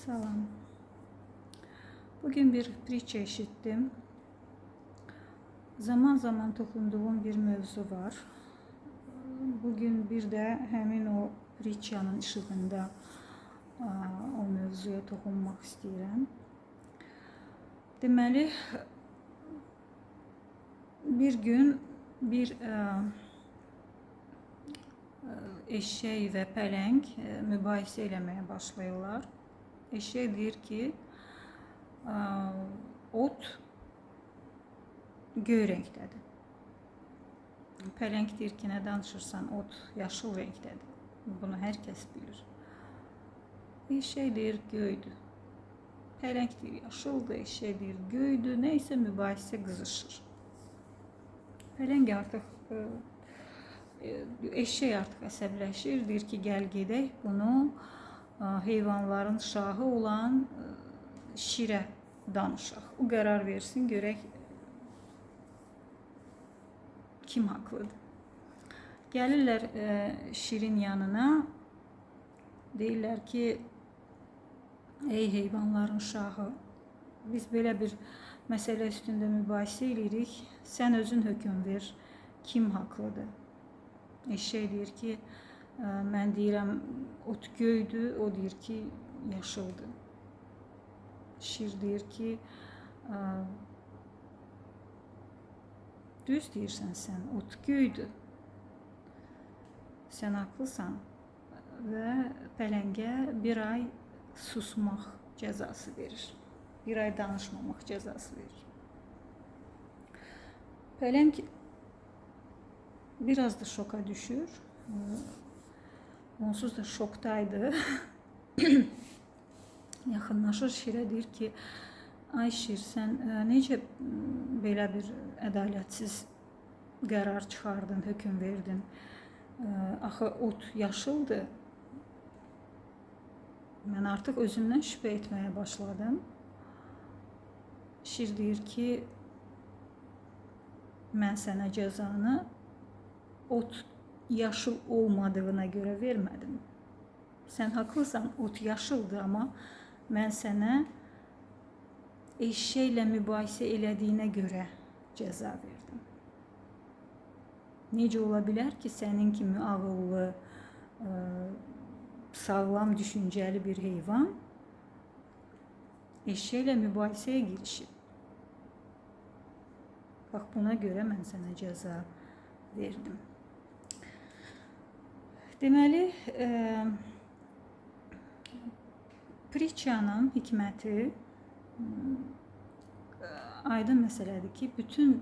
Salam. Bugün bir pritçe eşittim. Zaman zaman toxunduğum bir mövzu var. Bugün bir de həmin o pritçanın işığında o mövzuya toxunmaq istəyirəm. Deməli, bir gün bir eşek və pələng mübahisə eləməyə başlayırlar. Eşek deyir ki, ot göy rəngdədir. Pələng deyir ki, nə danışırsan, ot yaşıl rəngdədir. Bunu hər kəs bilir. Eşek deyir göydür. Pələng deyir yaşıldır, eşek deyir göydür. Neysə mübahisə qızışır. Pələng artıq, eşek artıq əsəbləşir. Deyir ki, gəl gedək bunu heyvanların şahı olan şirə danışaq. O qərar versin, görək kim haqlıdır. Gəlirlər şirin yanına, deyirlər ki, ey heyvanların şahı, biz belə bir məsələ üstündə mübahisə edirik, sən özün hökm ver, kim haqlıdır? Eşek deyir ki, mən deyirəm ot göydür, o deyir ki, yaşıldır. Şir deyir ki, düz deyirsən sən, ot göydür. Sən haqlısan və pələngə bir ay susmaq cəzası verir. Bir ay danışmamaq cəzası verir. Pələng biraz da şoka düşür. Onsuz da şokdaydı. Yaxınlaşır şirə, deyir ki, ay şir, sən necə belə bir ədalətsiz qərar çıxardın, hökm verdin? Axı ot yaşıldır. Mən artıq özümdən şübhə etməyə başladım. Şir deyir ki, mən sənə cəzanı ot yaşıl olmadığına görə vermədim. Sən haqlısan, ot yaşıldır, amma mən sənə eşəklə mübahisə elədiyinə görə cəza verdim. Necə ola bilər ki, sənin kimi ağıllı, sağlam düşüncəli bir heyvan eşəklə mübahisəyə girişib. Bax, buna görə mən sənə cəza verdim. Deməli, pritçanın hikməti aydın məsələdir ki, bütün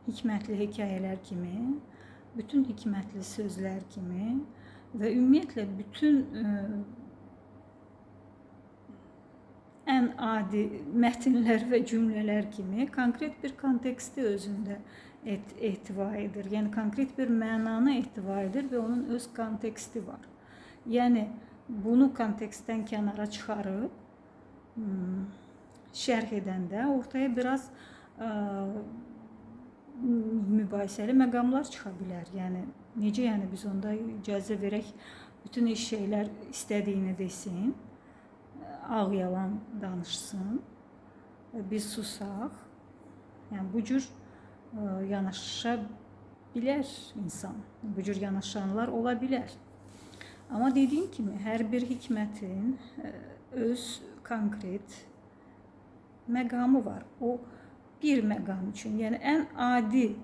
hikmətli hekayələr kimi, bütün hikmətli sözlər kimi və ümumiyyətlə bütün ən adi mətnlər və cümlələr kimi konkret bir konteksti özündə ehtiva edir. Yəni, konkret bir mənanı ehtiva edir və onun öz konteksti var. Yəni, bunu kontekstdən kənara çıxarıb, şərh edəndə ortaya biraz mübahisəli məqamlar çıxa bilər. Yəni, necə yəni biz onda icazə verək bütün eşəklər istədiyini desin, ağ yalan danışsın, biz susaq. Yəni, bu cür yanaşa bilər insan, bu cür yanaşanlar ola bilər. Amma dediyim kimi, hər bir hikmətin öz konkret məqamı var. O bir məqam üçün, yəni ən adi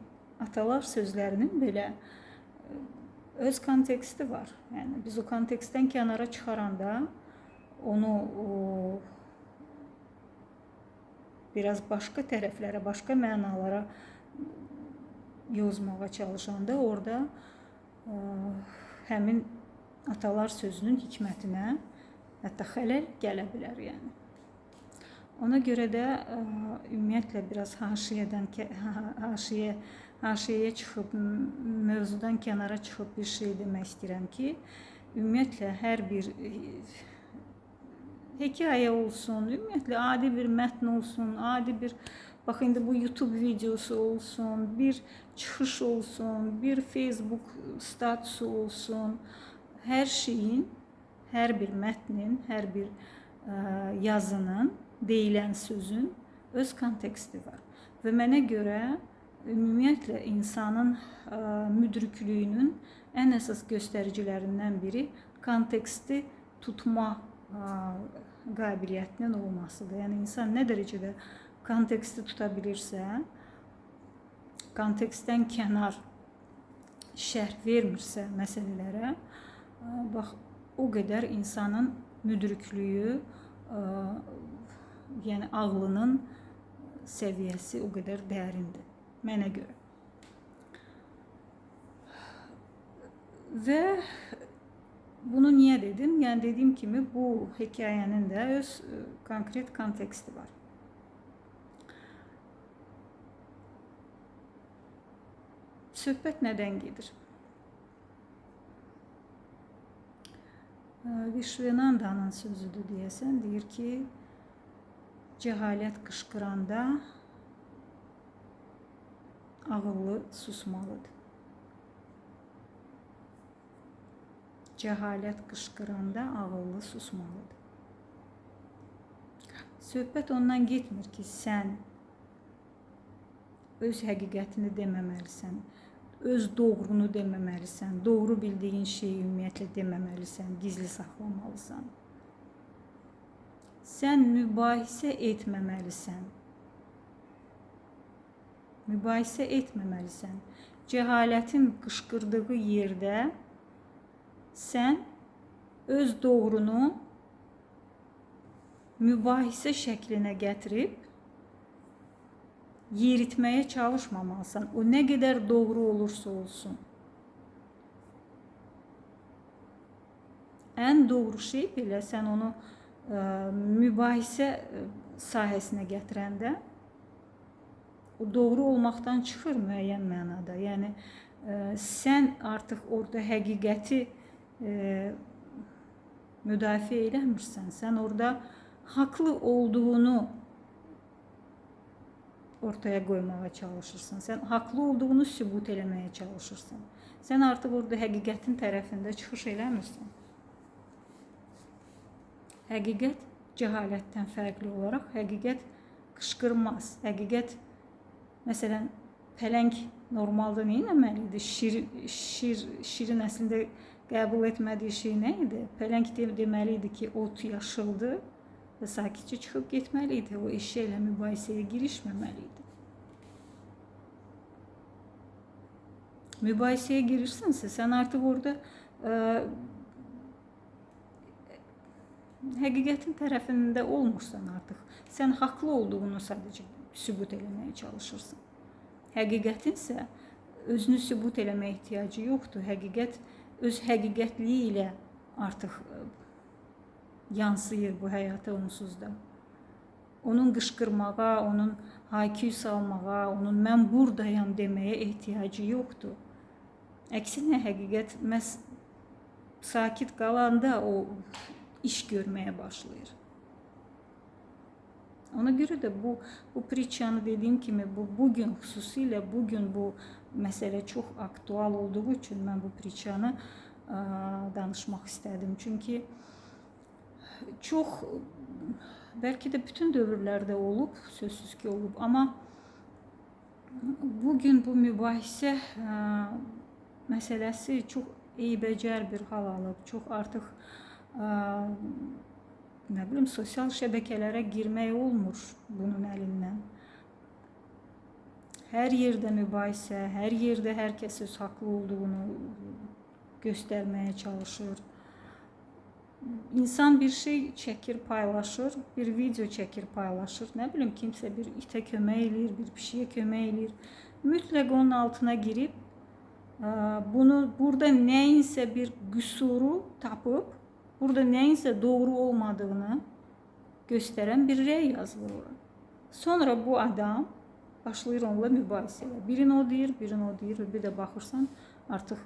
atalar sözlərinin belə öz konteksti var. Yəni, biz o kontekstdən kənara çıxaranda, onu biraz başqa tərəflərə, başqa mənalara yozmağa çalışanda orada həmin atalar sözünün hikmətinə hətta xələl gələ bilər. Yəni. Ona görə də ümumiyyətlə biraz haşiyəyə çıxıb, mövzudan kənara çıxıb bir şey demək istəyirəm ki, ümumiyyətlə hər bir hekayə olsun, ümumiyyətlə adi bir mətn olsun, adi bir, bax indi bu YouTube videosu olsun, bir çıxış olsun, bir Facebook statusu olsun, hər şeyin, hər bir mətnin, hər bir yazının, deyilən sözün öz konteksti var. Və mənə görə ümumiyyətlə insanın müdrikliyinin ən əsas göstəricilərindən biri konteksti tutma qabiliyyətinin olmasıdır. Yəni insan nə dərəcədə konteksti tuta bilirsə, kontekstdən kənar şərh vermirsə məsələlərə, bax o qədər insanın müdriklüyü, yəni ağlının səviyyəsi o qədər dərindir mənə görə. Və bunu niyə dedim? Yəni dediyim kimi bu hekayənin də öz konkret konteksti var. Söhbət nədən gedir? Vishvanandanın sözüdür deyəsən, deyir ki, cəhalət qışqıranda ağıllı susmalıdır. Cəhalət qışqıranda ağıllı susmalıdır. Söhbət ondan getmir ki, sən öz həqiqətini deməməlisən, öz doğrunu deməməlisən, doğru bildiyin şeyi ümumiyyətlə deməməlisən, gizli saxlamalısan. Sən mübahisə etməməlisən. Mübahisə etməməlisən. Cəhalətin qışqırdığı yerdə sən öz doğrunu mübahisə şəklinə gətirib yeritməyə çalışmamalısan. O nə qədər doğru olursa olsun. Ən doğru şey belə sən onu mübahisə sahəsinə gətirəndə o doğru olmaqdan çıxır müəyyən mənada. Yəni sən artıq orada həqiqəti müdafiə eləmirsən. Sən orada haqlı olduğunu ortaya qoymağa çalışırsan. Sən haqlı olduğunu sübut eləməyə çalışırsan. Sən artıq orada həqiqətin tərəfində çıxış eləmirsən. Həqiqət cəhalətdən fərqli olaraq həqiqət qışqırmaz. Həqiqət, məsələn, pələng normalda nə etməli idi? Şirin əslində qəbul etmədiyi şey nə idi? Pələng deməli idi ki, ot yaşıldı və sakitcə çıxıb getməli idi. O eşşəklə mübahisəyə girişməməli idi. Mübahisəyə girirsənsə, sən artıq orada həqiqətin tərəfində olmursan artıq. Sən haqlı olduğunu sadəcə sübut eləməyə çalışırsan. Həqiqətinsə özünü sübut eləməyə ehtiyacı yoxdur. Həqiqət öz həqiqətliyi ilə artıq yansıyır bu həyata onsuz da. Onun qışqırmağa, onun hayküy salmağa, onun mən buradayam deməyə ehtiyacı yoxdur. Əksinə həqiqət məhz sakit qalanda o iş görməyə başlayır. Ona görə də bu pritçanı dediyim kimi bugün xüsusilə bugün bu məsələ çox aktual olduğu üçün mən bu pritçanı danışmaq istədim. Çünki çox bəlkə də bütün dövrlərdə olub, sözsüz ki olub, amma bugün bu mübahisə məsələsi çox eybəcər bir hal alıb, çox artıq nə bilim sosial şəbəkələrə girmək olmur bunun əlindən. Hər yerdə mübahisə, hər yerdə hər kəs öz haqlı olduğunu göstərməyə çalışır. İnsan bir şey çəkir, paylaşır, bir video çəkir, paylaşır. Nə bilim, kimsə bir itə kömək eləyir, bir pişiyə kömək eləyir. Mütləq onun altına girib, burada nəyinsə bir qüsuru tapıb, burada nəyinsə doğru olmadığını göstərən bir rəy yazılır ora. Sonra bu adam başlayır onunla mübahisəyə. Birini o deyir, birini o deyir və bir də baxırsan artıq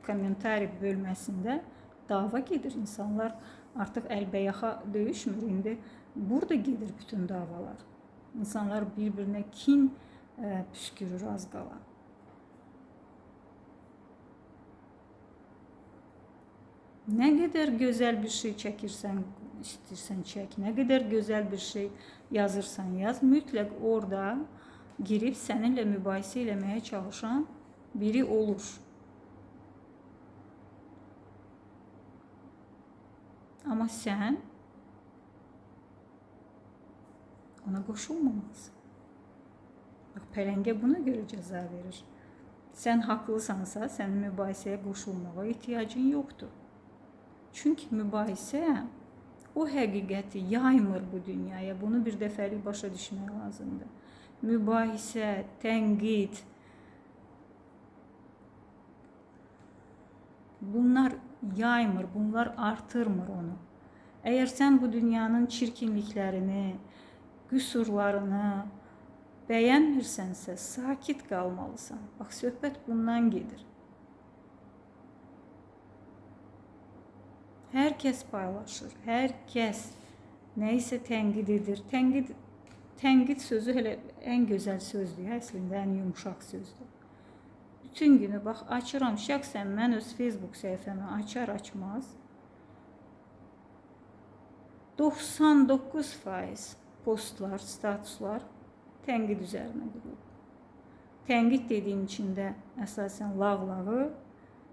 kommentari bölməsində dava gedir. İnsanlar artıq əlbəyaxa döyüşmür. İndi burada gedir bütün davalar. İnsanlar bir-birinə kin püskürür az qala. Nə qədər gözəl bir şey çəkirsən, istəyirsən çək, nə qədər gözəl bir şey yazırsan yaz, mütləq orada girib səninlə mübahisə eləməyə çalışan biri olur. Amma sən ona qoşulmamalısın. Bax, pələngə buna görə cəza verir. Sən haqlısansa, sənin mübahisəyə qoşulmağa ehtiyacın yoxdur. Çünki mübahisə o həqiqəti yaymır bu dünyaya. Bunu bir dəfəlik başa düşmək lazımdır. Mübahisə, tənqid, bunlar yaymır, bunlar artırmır onu. Əgər sən bu dünyanın çirkinliklərini, qüsurlarını bəyənmirsənsə, sakit qalmalısan. Bax, söhbət bundan gedir. Hər kəs paylaşır, hər kəs nəyisə tənqid edir. Tənqid sözü hələ ən gözəl sözdür, əslində ən yumuşaq sözdür. Bütün günü bax, açıram, şəxsən mən öz Facebook səhifəmi açar-açmaz 99% postlar, statuslar tənqid üzərinə qurulub. Tənqid dediyim içində əsasən lağlağı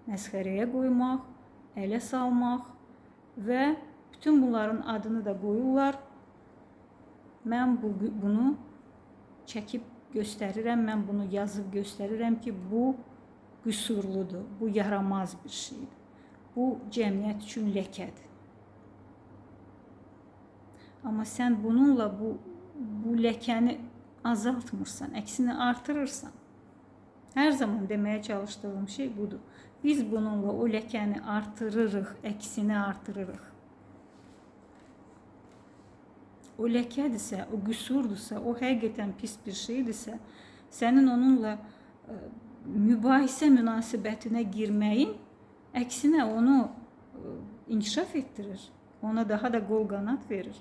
məsxərəyə qoymaq, ələ salmaq və bütün bunların adını da qoyurlar. Mən bunu çəkib göstərirəm, mən bunu yazıb göstərirəm ki, bu qüsurludur, bu yaramaz bir şeydir. Bu cəmiyyət üçün ləkədir. Amma sən bununla bu ləkəni azaltmırsan, əksini artırırsan. Hər zaman deməyə çalışdığım şey budur. Biz bununla o ləkəni artırırıq, əksini artırırıq. O ləkədirsə, o qüsurdursa, o həqiqətən pis bir şeydirsə, sənin onunla mübahisə münasibətinə girməyin əksinə onu inkişaf etdirir, ona daha da qol qanat verir.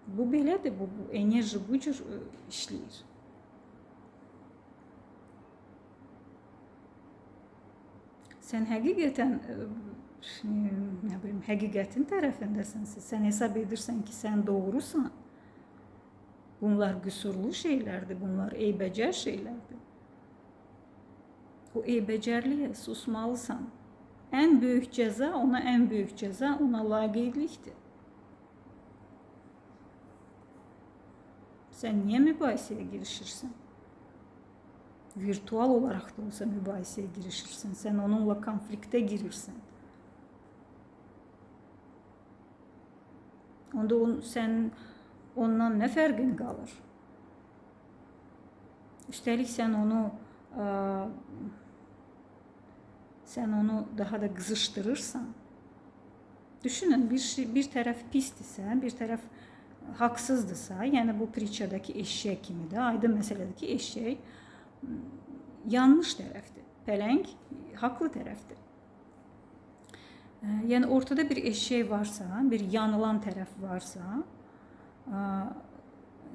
Bu belədir, bu enerji bu cür işləyir. Sən həqiqətən nə bilim, həqiqətin tərəfindəsənsə, sən hesab edirsən ki, sən doğrusan. Bunlar qüsurlu şeylərdir, bunlar eybəcər şeylərdir. O eybəcərliyə susmalısan. Ən böyük cəza, ən böyük cəza ona laqeydlikdir. Sən niyə mübahisəyə girişirsən? Virtual olaraq da olsa mübahisəyə girişirsən. Sən onunla konfliktə girirsən. Onda sən ondan nə fərqin qalır? Üstəlik sən onu daha da qızışdırırsan. Düşünün, bir tərəf pisdirsə, bir tərəf haqsızdırsa, yəni bu pričadakı eşşək kimidir, aydın məsələdir ki, eşşək yanlış tərəfdir, pələng haqlı tərəfdir. Yəni ortada bir eşşək varsa, bir yanılan tərəf varsa,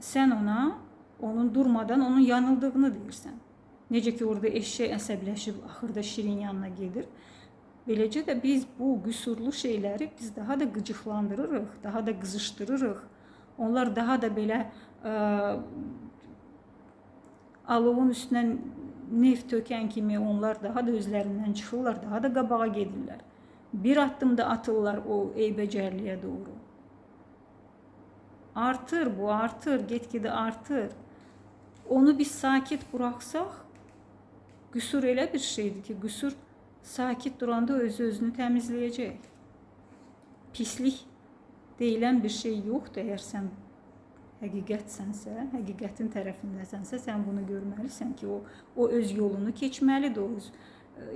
sən onun durmadan onun yanıldığını deyirsən. Necə ki, orada eşşək əsəbləşib, axırda şirin yanına gedir. Beləcə də biz bu qüsurlu şeyləri biz daha da qıcıqlandırırıq, daha da qızışdırırıq. Onlar daha da belə alovun üstünə neft tökən kimi onlar daha da özlərindən çıxırlar, daha da qabağa gedirlər. Bir addım da atırlar o eybəcərliyə doğru. Artır, bu artır, get-gedə artır. Onu biz sakit buraxsaq, qüsur elə bir şeydir ki, qüsur sakit duranda özünü təmizləyəcək. Pislik deyilən bir şey yoxdur. Əgər sən həqiqətsənsə, həqiqətin tərəfindəsənsə, sən bunu görməlisən ki, o öz yolunu keçməlidir, o öz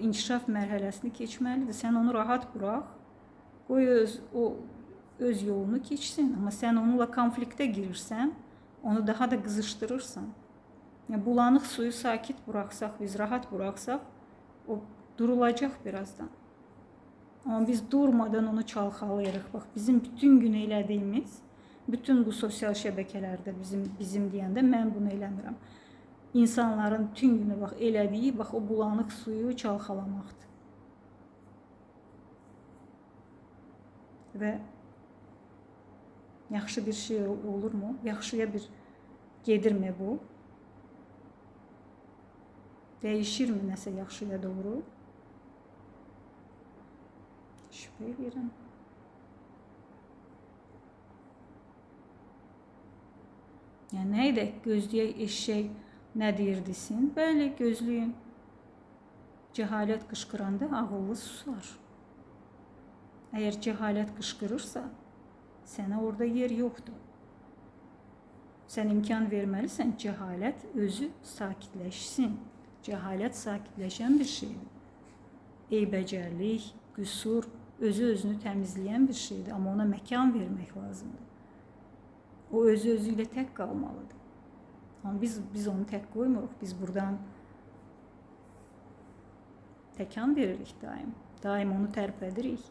inkişaf mərhələsini keçməlidir. Sən onu rahat burax, qoy o öz yolunu keçsin. Amma sən onunla konfliktə girirsən, onu daha da qızışdırırsan. Yəni, bulanıq suyu sakit buraxsaq, biz rahat buraxsaq, o durulacaq birazdan. Amma biz durmadan onu çalxalayırıq. Bax, bizim bütün gün elədiyimiz, bütün bu sosial şəbəkələrdə bizim deyəndə mən bunu eləmirəm. İnsanların bütün günü elədiyi o bulanıq suyu çalxalamaqdır. və yaxşı bir şey olurmu? Yaxşıya bir gedirmi bu? Dəyişirmi nəsə yaxşıya doğru? Şübhə edirəm. Yəni nə edək? Gözləyək eşşək nə deyir desin? Bəli, gözləyin. Cəhalət qışqıranda ağıllı susar. Əgər cəhalət qışqırırsa, sənə orada yer yoxdur. Sən imkan verməlisən, cəhalət özü sakitləşsin. Cəhalət sakitləşən bir şeydir. Eybəcərlik, qüsur, özü-özünü təmizləyən bir şeydir. Amma ona məkan vermək lazımdır. O özü-özü ilə tək qalmalıdır. Amma biz onu tək qoymuruq. Biz buradan təkan veririk daim. Daim onu tərpədirik.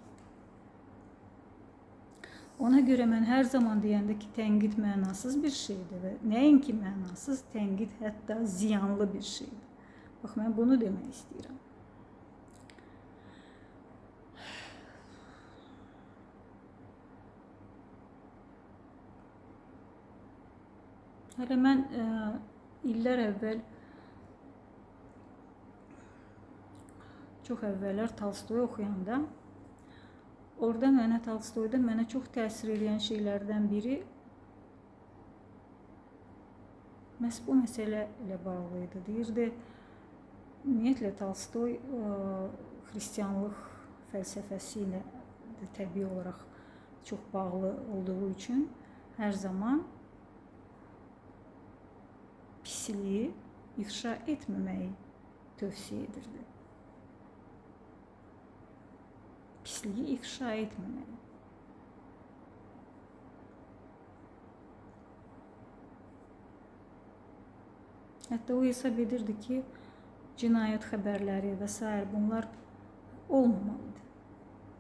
Ona görə mən hər zaman deyəndə ki, tənqid mənasız bir şeydir və nəinki mənasız, tənqid hətta ziyanlı bir şeydir. Bax, mən bunu demək istəyirəm. Hələ mən illər əvvəl, çox əvvəllər Tolstoy oxuyanda, orada Tolstoyda mənə çox təsir edən şeylərdən biri məhz bu məsələ ilə bağlı idi. Deyirdi, ümumiyyətlə Tolstoy xristianlıq fəlsəfəsi ilə təbii olaraq çox bağlı olduğu üçün hər zaman pisliyi ifşa etməməyi tövsiyə edirdi. Pisliyi ifşa etməməyi. Hətta o hesab edirdi ki, cinayət xəbərləri və s. bunlar olmamalıdır.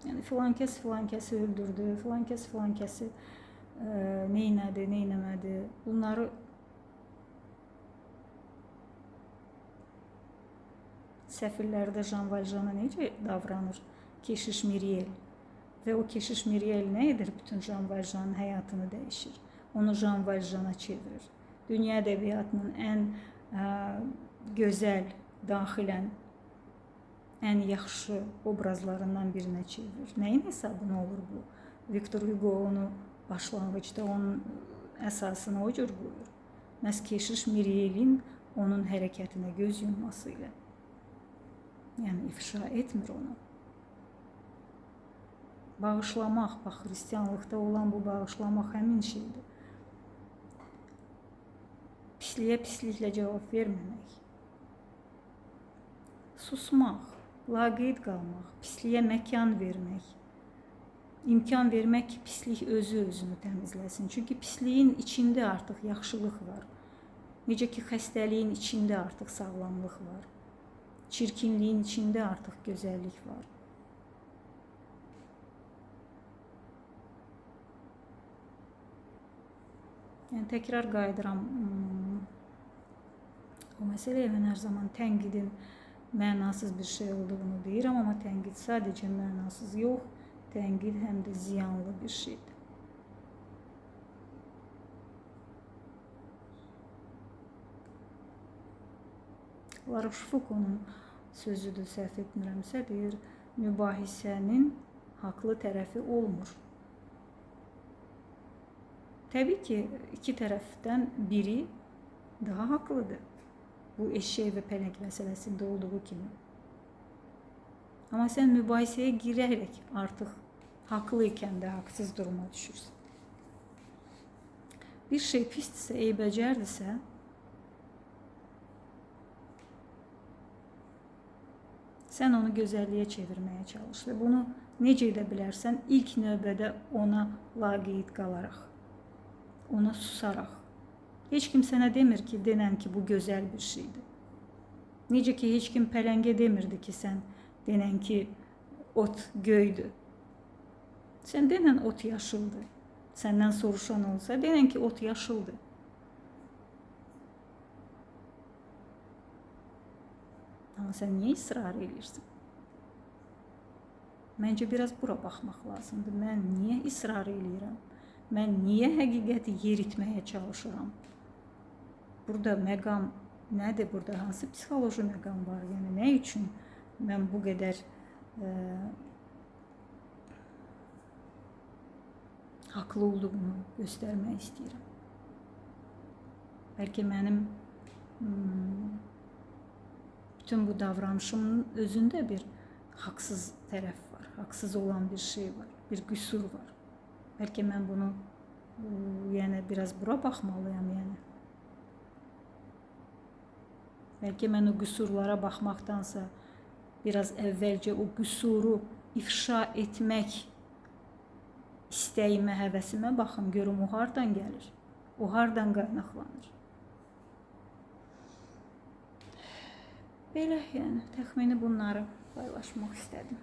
Yəni filan kəsi öldürdü, filan kəsi neynədi, neynəmədi. Bunları Səfirlərdə Jean Valjean'a necə davranır Keşiş Miriel və o Keşiş Miriel nə edir? Bütün Jean Valjean'ın həyatını dəyişir. Onu Jean Valjean'a çevirir. Dünya ədəbiyyatının ən gözəl, daxilən ən yaxşı obrazlarından birinə çevirir. Nəyin hesabına olur bu? Victor Hugo onu başlanğıcda onun əsasını o cür qoyur. Məhz Keşiş Miriel'in onun hərəkətinə göz yumması ilə. Yəni ifşa etmir onu. Bağışlamaq, bax, xristianlıqda olan bu bağışlamaq həmin şeydir. Pisliyə pisliklə cavab verməmək. Susmaq, laqeyd qalmaq, pisliyə məkan vermək. İmkan vermək ki, pislik özü-özünü təmizləsin. Çünki pisliyin içində artıq yaxşılıq var. Necə ki, xəstəliyin içində artıq sağlamlıq var. Çirkinliyin içində artıq gözəllik var. Yəni, təkrar qayıdıram. O məsələyə mən hər zaman tənqidin mənasız bir şey olduğunu deyirəm, amma tənqid sadəcə mənasız yox, tənqid həm də ziyanlı bir şeydir. La Rochefoucauld'un sözüdür, səhv etmirəmsə, deyir, mübahisənin haqlı tərəfi olmur. Təbii ki, iki tərəfdən biri daha haqlıdır. Bu eşşək və pələng məsələsində olduğu kimi. Amma sən mübahisəyə girərək artıq haqlı ikən də haqsız duruma düşürsən. Bir şey pisdirsə, eybəcərdirsə, sən onu gözəlliyə çevirməyə çalış və bunu necə edə bilərsən? İlk növbədə ona laqeyd qalaraq, ona susaraq. Heç kim sənə demir ki, denən ki, bu gözəl bir şeydir. Necə ki, heç kim pələngə demirdi ki, sən denən ki, ot göydür. Sən denən ot yaşıldır. Səndən soruşan olsa, denən ki, ot yaşıldır. Amma sən niyə israr edirsən? Məncə biraz bura baxmaq lazımdır. Mən niyə israr eləyirəm? Mən niyə həqiqəti yeritməyə çalışıram? Burada məqam nədir? Burada hansı psixoloji məqam var? Yəni nə üçün mən bu qədər haqlı olduğumu göstərmək istəyirəm? Bəlkə mənim bütün bu davranışımın özündə bir haqsız tərəf var, haqsız olan bir şey var, bir qüsur var. Bəlkə mən bunu yəni biraz bura baxmalıyam, yəni. Bəlkə mən o qüsurlara baxmaqdansa biraz əvvəlcə o qüsuru ifşa etmək istəyimə, həvəsimə baxım, görüm o hardan gəlir, o hardan qaynaqlanır. Belə, yəni təxmini bunları paylaşmaq istədim.